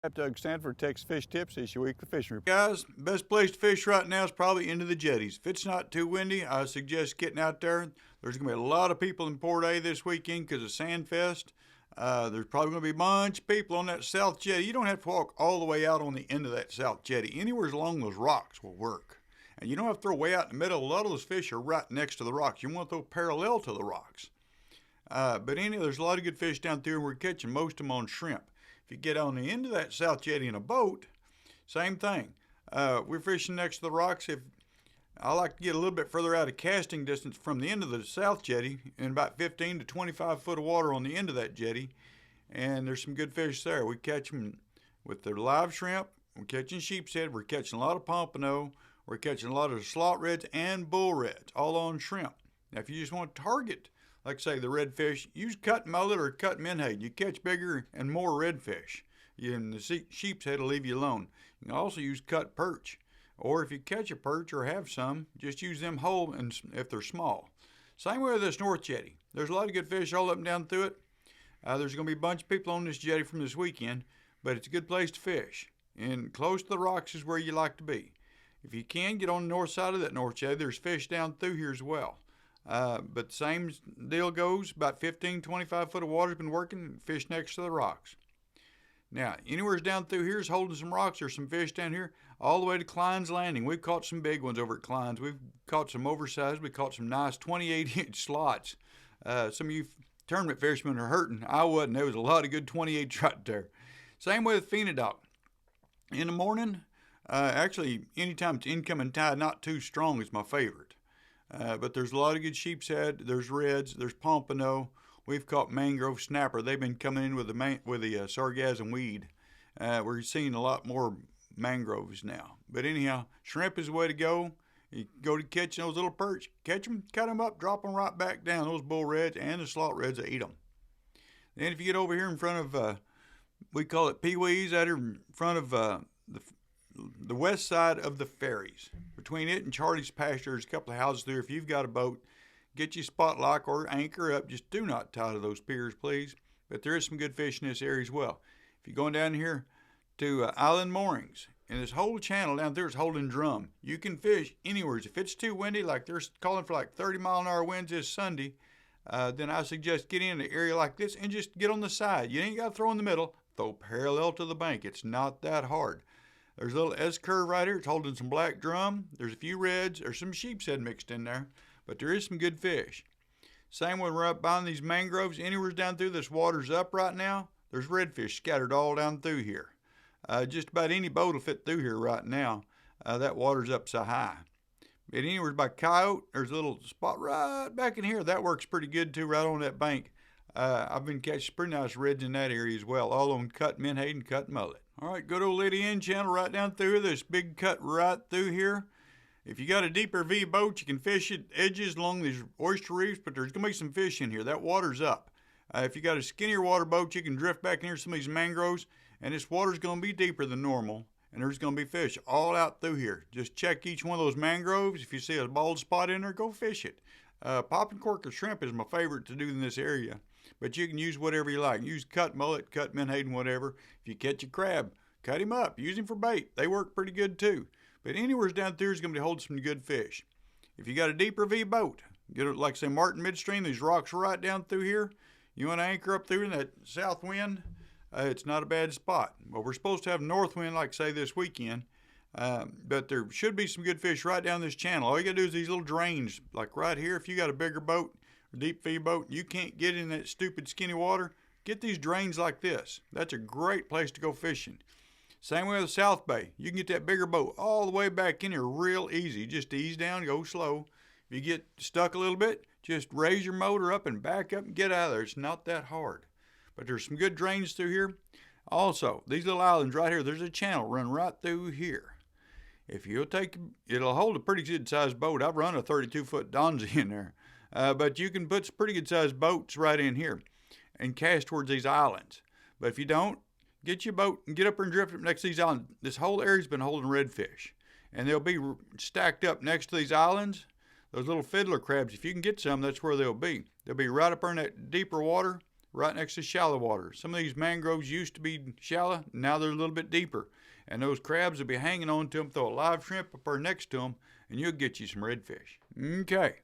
Doug Stanford, Texas Fish Tips, this your weekly fishing report. Guys, best place to fish right now is probably into the jetties. If it's not too windy, I suggest getting out there. There's going to be a lot of people in Port A this weekend because of Sandfest. There's probably going to be a bunch of people on that south jetty. You don't have to walk all the way out on the end of that south jetty. Anywhere along those rocks will work. And you don't have to throw way out in the middle. A lot of those fish are right next to the rocks. You want to throw parallel to the rocks. But anyway, there's a lot of good fish down through, and we're catching most of them on shrimp. If you get on the end of that south jetty in a boat, same thing. We're fishing next to the rocks. If I like to get a little bit further out of casting distance from the end of the south jetty, in about 15 to 25 foot of water on the end of that jetty, and there's some good fish there. We catch them with the live shrimp. We're catching sheepshead. We're catching a lot of pompano. We're catching a lot of slot reds and bull reds, all on shrimp. Now, if you just want to target, like say the redfish, use cut mullet or cut menhaden. You catch bigger and more redfish. And the sheep's head will leave you alone. You can also use cut perch. Or if you catch a perch or have some, just use them whole and if they're small. Same way with this north jetty. There's a lot of good fish all up and down through it. There's going to be a bunch of people on this jetty from this weekend, but it's a good place to fish. And close to the rocks is where you like to be. If you can, get on the north side of that north jetty. There's fish down through here as well. But the same deal goes, about 15, 25 foot of water's been working, fish next to the rocks. Now, anywhere's down through here is holding some rocks. There's some fish down here, all the way to Klein's Landing. We've caught some big ones over at Klein's. We've caught some oversized. We caught some nice 28-inch slots. Some of you tournament fishermen are hurting. I wasn't. There was a lot of good 28 right there. Same way with Phoenodot. In the morning, actually, anytime it's incoming tide, not too strong is my favorite. But there's a lot of good sheepshead. There's reds. There's pompano. We've caught mangrove snapper. They've been coming in with the sargassum weed. We're seeing a lot more mangroves now. But anyhow, shrimp is the way to go. You go to catching those little perch, catch them, cut them up, drop them right back down. Those bull reds and the slot reds, they eat them. Then if you get over here in front of, we call it peewees, out here in front of the west side of the ferries. Between it and Charlie's pasture, there's a couple of houses there. If you've got a boat, get your spot lock or anchor up. Just do not tie to those piers, please. But there is some good fish in this area as well. If you're going down here to Island Moorings, and this whole channel down there is holding drum, you can fish anywhere. If it's too windy, like they're calling for like 30-mile-an-hour winds this Sunday, then I suggest getting in an area like this and just get on the side. You ain't got to throw in the middle. Throw parallel to the bank. It's not that hard. There's a little S-curve right here. It's holding some black drum. There's a few reds. There's some sheepshead mixed in there. But there is some good fish. Same when we're up behind these mangroves. Anywhere down through this water's up right now, there's redfish scattered all down through here. Just about any boat will fit through here right now. That water's up so high. But anywhere by Coyote, there's a little spot right back in here. That works pretty good too, right on that bank. I've been catching pretty nice reds in that area as well, all on cut menhaden, cut mullet. All right, good old Liddy End channel right down through here. There's big cut right through here. If you got a deeper V boat, you can fish at edges along these oyster reefs, but there's going to be some fish in here. That water's up. If you got a skinnier water boat, you can drift back in here some of these mangroves, and this water's going to be deeper than normal, and there's going to be fish all out through here. Just check each one of those mangroves. If you see a bald spot in there, go fish it. Popping cork or shrimp is my favorite to do in this area, but you can use whatever you like. Use cut mullet, cut menhaden, whatever. If you catch a crab, cut him up. Use him for bait. They work pretty good too. But anywhere down there is going to be holding some good fish. If you got a deeper V boat, get it like say Martin Midstream, these rocks right down through here. You want to anchor up through in that south wind, it's not a bad spot. Well, we're supposed to have north wind like say this weekend, but there should be some good fish right down this channel. All you got to do is these little drains, like right here. If you got a bigger boat, a deep V boat, you can't get in that stupid skinny water, get these drains like this. That's a great place to go fishing. Same way with the South Bay. You can get that bigger boat all the way back in here real easy. Just ease down, go slow. If you get stuck a little bit, just raise your motor up and back up and get out of there. It's not that hard. But there's some good drains through here. Also, these little islands right here, there's a channel run right through here. If you'll take, it'll hold a pretty good sized boat. I've run a 32-foot Donzi in there. But you can put some pretty good sized boats right in here and cast towards these islands. But if you don't, get your boat and get up and drift up next to these islands. This whole area's been holding redfish. And they'll be stacked up next to these islands. Those little fiddler crabs, if you can get some, that's where they'll be. They'll be right up in that deeper water, right next to shallow water. Some of these mangroves used to be shallow, now they're a little bit deeper. And those crabs will be hanging on to them. Throw a live shrimp up there next to them, and you'll get you some redfish. Okay.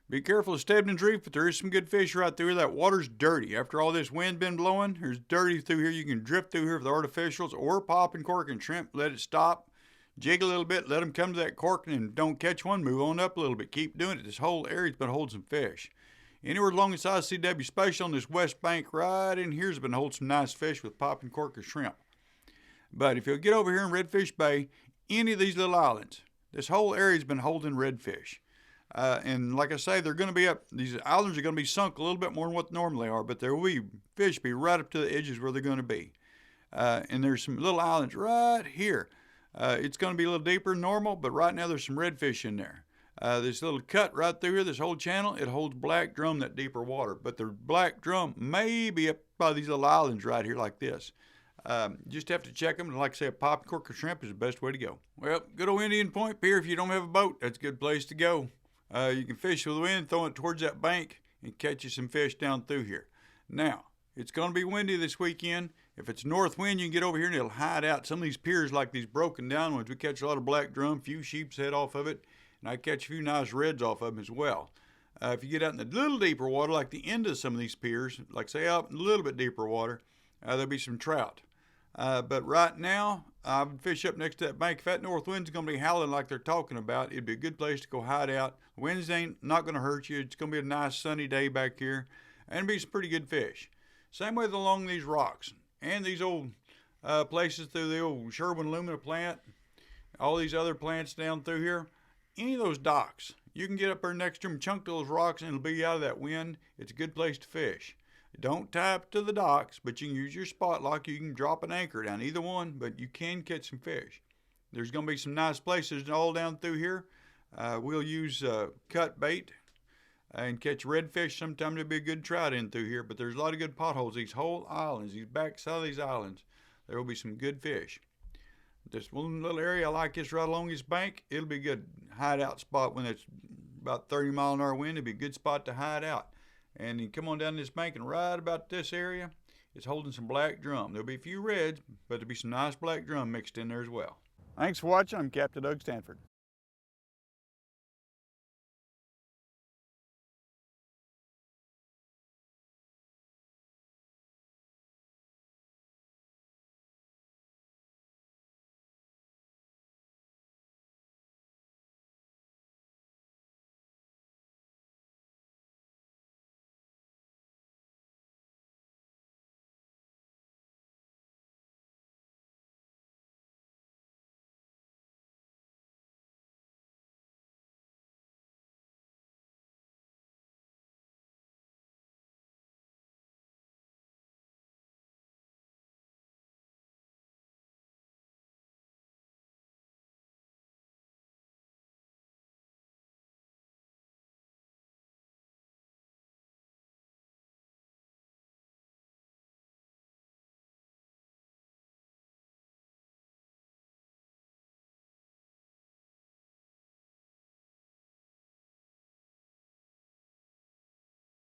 Be careful of Stedman's Reef, but there is some good fish right through here. That water's dirty. After all this wind been blowing, there's dirty through here. You can drift through here with artificials or pop and cork and shrimp. Let it stop. Jig a little bit. Let them come to that cork, and don't catch one. Move on up a little bit. Keep doing it. This whole area's been holding some fish. Anywhere along this ICW Special on this west bank right in here's been holding some nice fish with pop and cork and shrimp. But if you'll get over here in Redfish Bay, any of these little islands, this whole area's been holding redfish. And like I say, they're going to be up, these islands are going to be sunk a little bit more than what normally are, but there will be fish be right up to the edges where they're going to be. And there's some little islands right here. It's going to be a little deeper than normal, but right now there's some redfish in there. This little cut right through here, this whole channel, it holds black drum, that deeper water. But the black drum may be up by these little islands right here like this. Just have to check them. And like I say, a pop, cork, or shrimp is the best way to go. Well, good old Indian Point Pier, if you don't have a boat, that's a good place to go. You can fish with the wind, throw it towards that bank, and catch you some fish down through here. Now, it's going to be windy this weekend. If it's north wind, you can get over here and it'll hide out. Some of these piers, like these broken down ones, we catch a lot of black drum, few sheep's head off of it, and I catch a few nice reds off of them as well. If you get out in the little deeper water, like the end of some of these piers, like say out in a little bit deeper water, there'll be some trout. But right now, I would fish up next to that bank. If that north wind's going to be howling like they're talking about, it'd be a good place to go hide out. The winds ain't not going to hurt you. It's going to be a nice sunny day back here, and be some pretty good fish. Same way along these rocks and these old places through the old Sherwin Lumina plant, all these other plants down through here. Any of those docks, you can get up there next to them, chunk those rocks, and it'll be out of that wind. It's a good place to fish. Don't tie up to the docks, but you can use your spot lock. You can drop an anchor down, either one, but you can catch some fish. There's going to be some nice places all down through here. We'll use cut bait and catch redfish. Sometimes there'll be a good trout in through here, but there's a lot of good potholes. These whole islands, these backside of these islands, there will be some good fish. This one little area I like this right along this bank, it'll be a good hideout spot when it's about 30-mile-an-hour wind. It'll be a good spot to hide out. And you come on down this bank, and right about this area, it's holding some black drum. There'll be a few reds, but there'll be some nice black drum mixed in there as well. Thanks for watching. I'm Captain Doug Stanford.